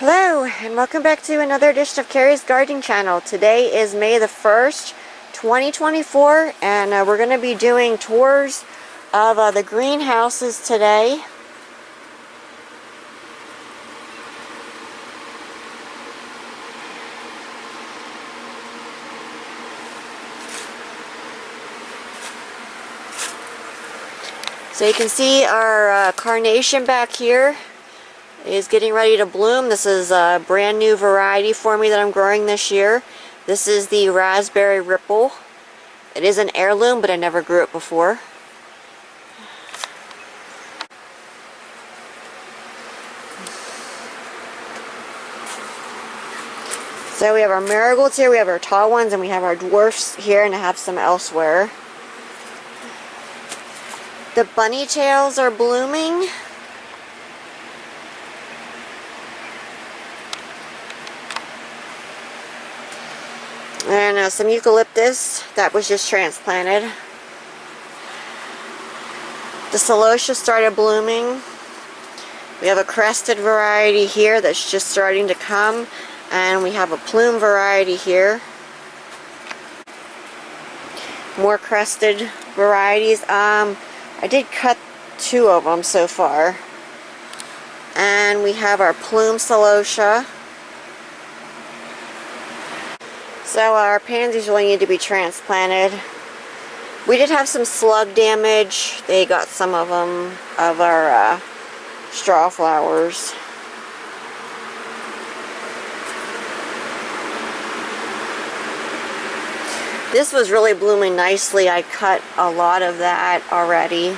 Hello and welcome back to another edition of Carrie's Gardening Channel. Today is May the 1st, 2024, and we're going to be doing tours of the greenhouses today. So you can see our carnation back here is getting ready to bloom. This is a brand new variety for me that I'm growing this year. This is the Raspberry Ripple. It is an heirloom, but I never grew it before. So we have our marigolds here, we have our tall ones, and we have our dwarfs here, and I have some elsewhere. The bunny tails are blooming. And some eucalyptus that was just transplanted. The celosia started blooming. We have a crested variety here that's just starting to come, and we have a plume variety here. More crested varieties. I did cut 2 of them so far. And we have our plume celosia. So our pansies really need to be transplanted. We did have some slug damage. They got some of them of our straw flowers. This was really blooming nicely. I cut a lot of that already.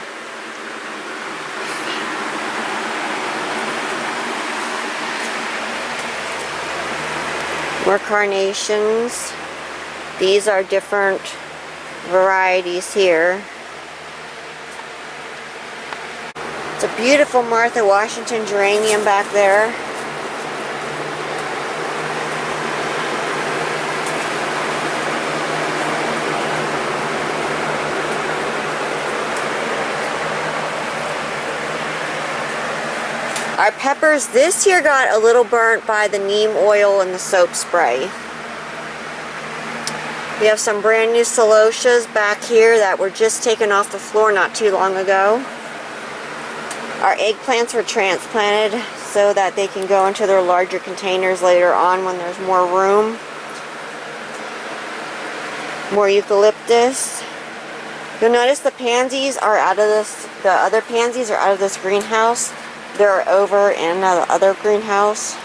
More carnations. These are different varieties here. It's a beautiful Martha Washington geranium back there. Our peppers this year got a little burnt by the neem oil and the soap spray. We have some brand new celosias back here that were just taken off the floor not too long ago. Our eggplants were transplanted so that they can go into their larger containers later on when there's more room. More eucalyptus. You'll notice the pansies are out of this, the other pansies are out of this greenhouse. They're over in the other greenhouse.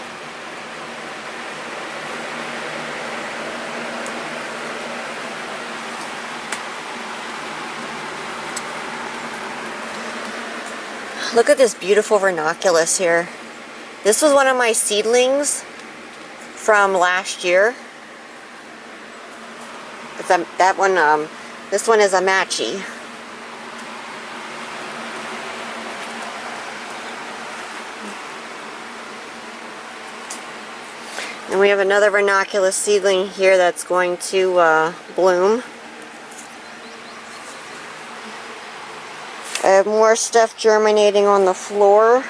Look at this beautiful ranunculus here. This was one of my seedlings from last year. It's that one. This one is a matchy. And we have another ranunculus seedling here that's going to bloom. I have more stuff germinating on the floor.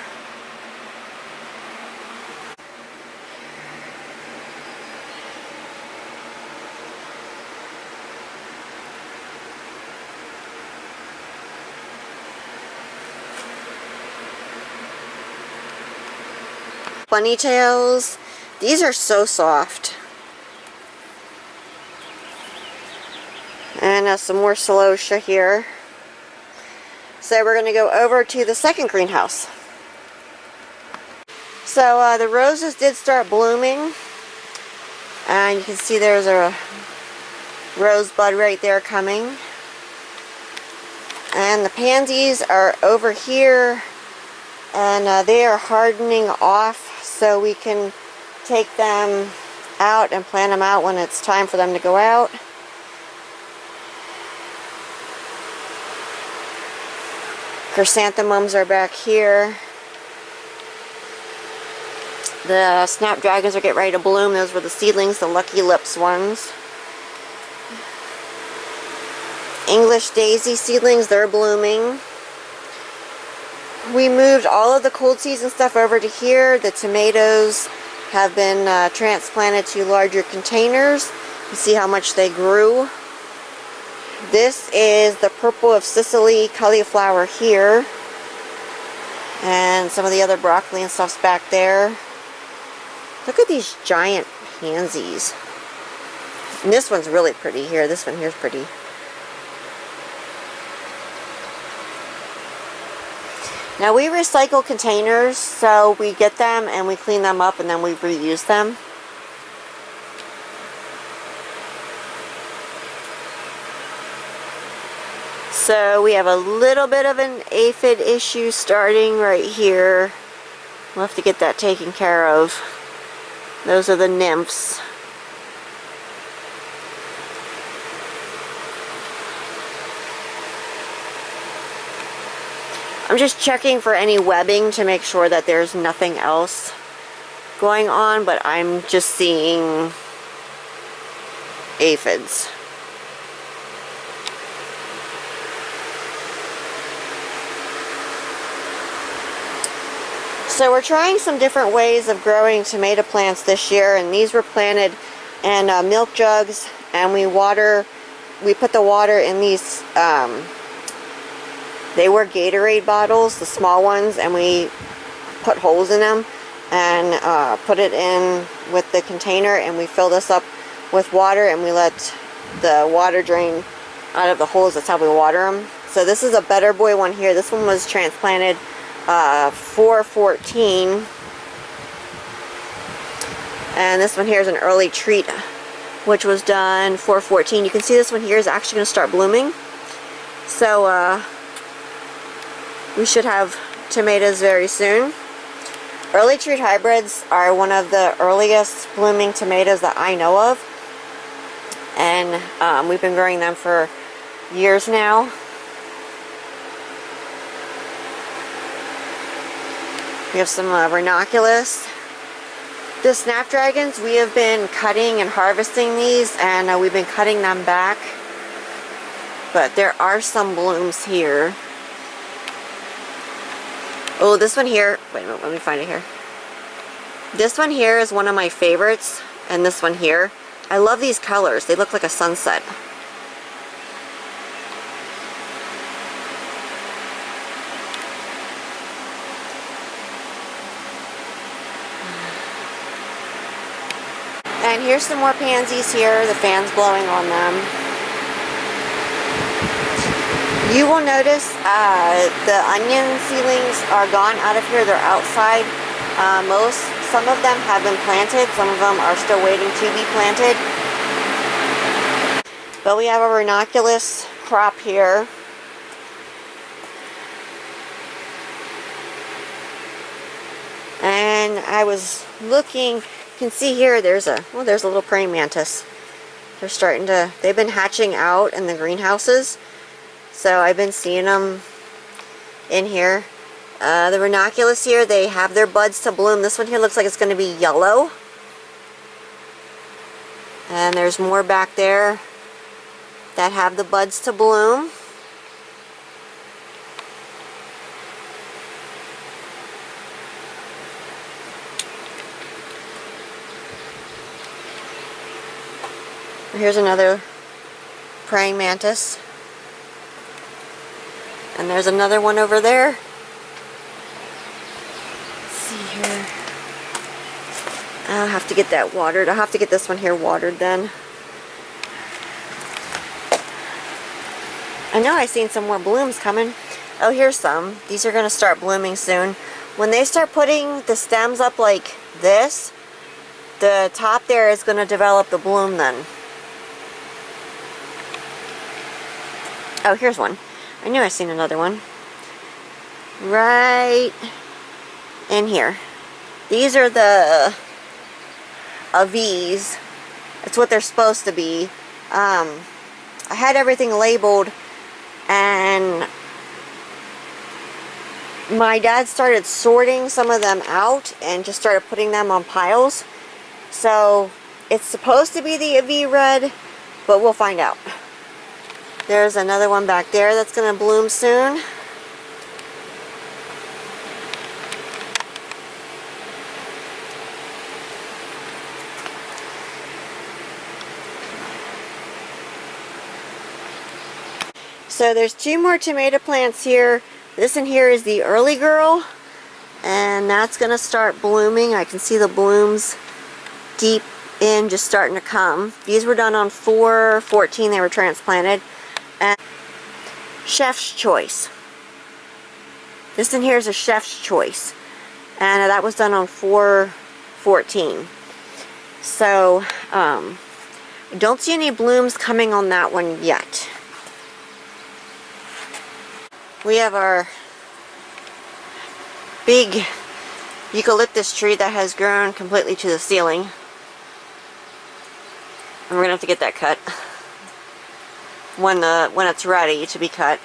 Bunny tails. These are so soft. And some more celosia here. So we're going to go over to the second greenhouse. So the roses did start blooming. And you can see there's a rosebud right there coming. And the pansies are over here. And they are hardening off so we can take them out and plant them out when it's time for them to go out. Chrysanthemums are back here. The snapdragons are getting ready to bloom. Those were the seedlings, the Lucky Lips ones. English daisy seedlings, they're blooming. We moved all of the cold season stuff over to here. The tomatoes have been transplanted to larger containers. You see how much they grew. This is the purple of Sicily cauliflower here. And some of the other broccoli and stuff's back there. Look at these giant pansies. And this one's really pretty here. This one here's pretty. Now we recycle containers, so we get them and we clean them up and then we reuse them. So we have a little bit of an aphid issue starting right here. We'll have to get that taken care of. Those are the nymphs. I'm just checking for any webbing to make sure that there's nothing else going on, but I'm just seeing aphids. So we're trying some different ways of growing tomato plants this year, and these were planted in milk jugs, and we put the water in these, they were Gatorade bottles, the small ones, and we put holes in them and put it in with the container, and we fill this up with water and we let the water drain out of the holes. That's how we water them. So this is a Better Boy one here. This one was transplanted 414, and this one here is an early treat, which was done 414. You can see this one here is actually going to start blooming, so we should have tomatoes very soon. Early treat hybrids are one of the earliest blooming tomatoes that I know of, and we've been growing them for years now. We have some ranunculus. The snapdragons, we have been cutting and harvesting these, and we've been cutting them back. But there are some blooms here. Oh, this one here, wait a minute, let me find it here. This one here is one of my favorites, and this one here. I love these colors. They look like a sunset. And here's some more pansies here. The fan's blowing on them. You will notice the onion seedlings are gone out of here. They're outside. Some of them have been planted. Some of them are still waiting to be planted. But we have a ranunculus crop here. And I was looking. You can see here there's a little praying mantis. They've been hatching out in the greenhouses. So I've been seeing them in here. The ranunculus here, they have their buds to bloom. This one here looks like it's going to be yellow. And there's more back there that have the buds to bloom. Here's another praying mantis. And there's another one over there. Let's see here. I'll have to get that watered. I'll have to get this one here watered then. I know I've seen some more blooms coming. Oh, here's some. These are going to start blooming soon. When they start putting the stems up like this, the top there is going to develop the bloom then. Oh, here's one. I knew I seen another one. Right in here. These are the V's. It's what they're supposed to be. I had everything labeled, and my dad started sorting some of them out and just started putting them on piles. So it's supposed to be the V red, but we'll find out. There's another one back there that's going to bloom soon. So there's two more tomato plants here. This in here is the early girl, and that's gonna start blooming. I can see the blooms deep in just starting to come. These were done on 4/14, they were transplanted. And Chef's Choice. This in here is a Chef's Choice, and that was done on 4/14. So I don't see any blooms coming on that one yet. We have our big eucalyptus tree that has grown completely to the ceiling, and we're gonna have to get that cut when it's ready to be cut.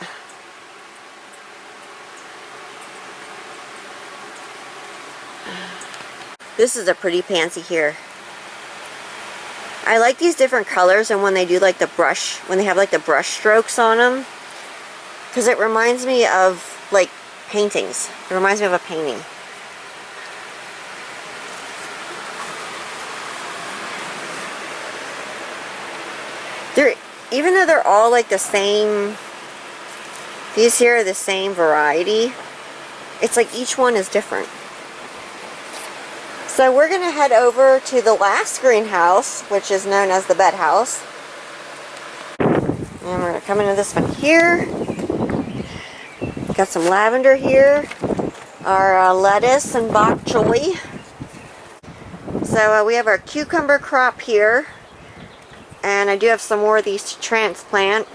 This is a pretty pansy here. I like these different colors, and when they do like the brush, when they have like the brush strokes on them, because it reminds me of like paintings. It reminds me of a painting. Even though they're all like the same, these here are the same variety, it's like each one is different. So we're going to head over to the last greenhouse, which is known as the bed house. And we're going to come into this one here. Got some lavender here. Our lettuce and bok choy. So we have our cucumber crop here. And I do have some more of these to transplant.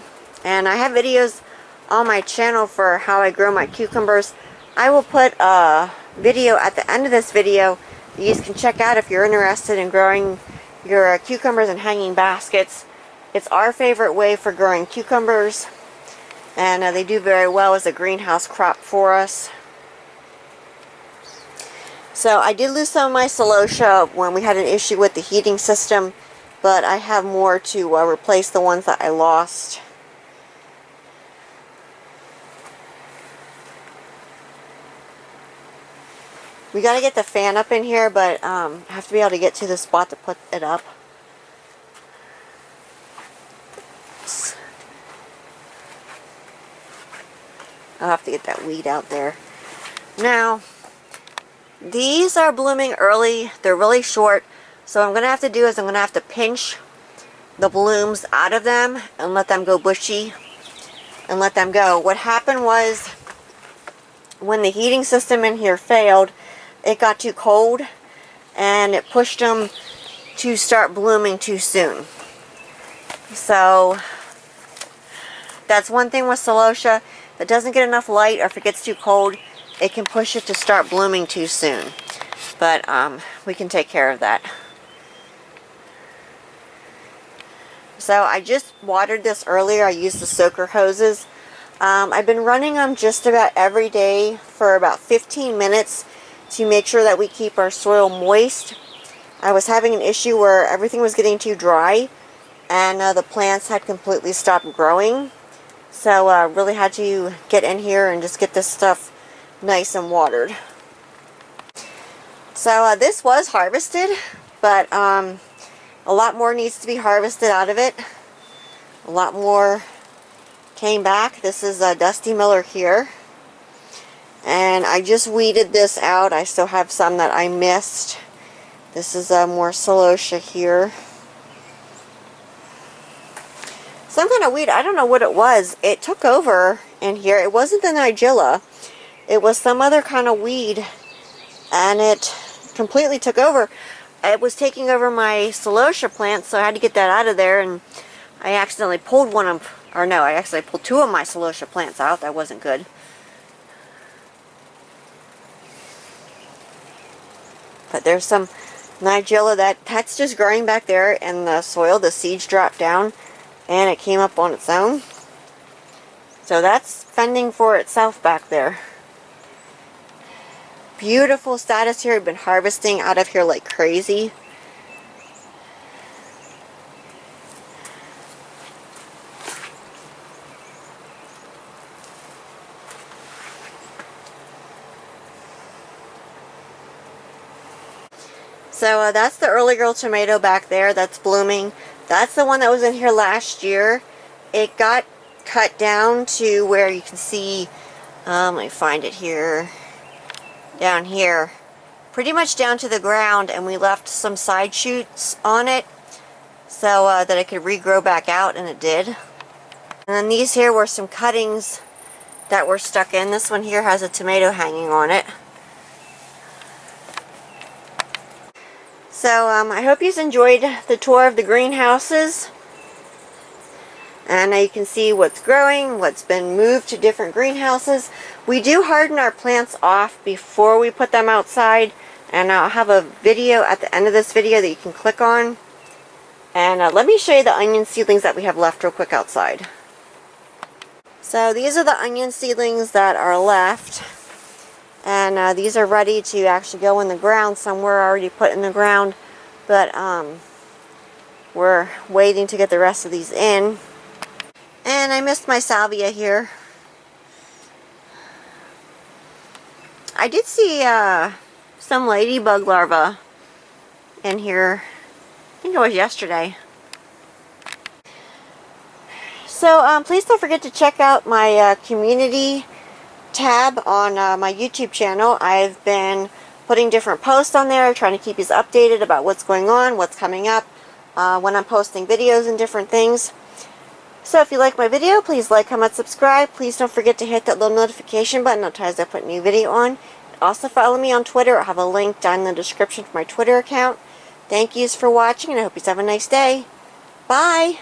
And I have videos on my channel for how I grow my cucumbers. I will put a video at the end of this video that you can check out if you're interested in growing your cucumbers in hanging baskets. It's our favorite way for growing cucumbers. And they do very well as a greenhouse crop for us. So I did lose some of my celosia when we had an issue with the heating system, but I have more to replace the ones that I lost. We got to get the fan up in here, but I have to be able to get to the spot to put it up. I'll have to get that weed out there. Now, these are blooming early. They're really short. So what I'm going to have to do is I'm going to have to pinch the blooms out of them and let them go bushy and let them go. What happened was when the heating system in here failed, it got too cold and it pushed them to start blooming too soon. So that's one thing with celosia. If it doesn't get enough light, or if it gets too cold, it can push it to start blooming too soon. But we can take care of that. So I just watered this earlier. I used the soaker hoses. I've been running them just about every day for about 15 minutes to make sure that we keep our soil moist. I was having an issue where everything was getting too dry and the plants had completely stopped growing. So I really had to get in here and just get this stuff nice and watered. So this was harvested, but a lot more needs to be harvested out of it. A lot more came back. This is Dusty Miller here. And I just weeded this out. I still have some that I missed. This is more celosia here. Some kind of weed, I don't know what it was. It took over in here. It wasn't the nigella. It was some other kind of weed. And it completely took over. It was taking over my celosia plants, so I had to get that out of there. And I accidentally pulled one of, or no, I actually pulled two of my celosia plants out. That wasn't good. But there's some nigella that's just growing back there in the soil. The seeds dropped down and it came up on its own. So that's fending for itself back there. Beautiful status here. I've been harvesting out of here like crazy. So that's the early girl tomato back there that's blooming. That's the one that was in here last year. It got cut down to where you can see, let me find it here, down here, pretty much down to the ground, and we left some side shoots on it so that it could regrow back out, and it did. And then these here were some cuttings that were stuck in. This one here has a tomato hanging on it. So I hope you enjoyed the tour of the greenhouses. And now you can see what's growing, what's been moved to different greenhouses. We do harden our plants off before we put them outside. And I'll have a video at the end of this video that you can click on. And let me show you the onion seedlings that we have left real quick outside. So these are the onion seedlings that are left. And these are ready to actually go in the ground. Some were already put in the ground. But we're waiting to get the rest of these in. And I missed my salvia here. I did see some ladybug larvae in here. I think it was yesterday. So please don't forget to check out my community tab on my YouTube channel. I've been putting different posts on there, trying to keep you updated about what's going on, what's coming up, when I'm posting videos and different things. So if you like my video, please like, comment, subscribe. Please don't forget to hit that little notification button as I put a new video on. Also follow me on Twitter. I have a link down in the description for my Twitter account. Thank yous for watching, and I hope you have a nice day. Bye!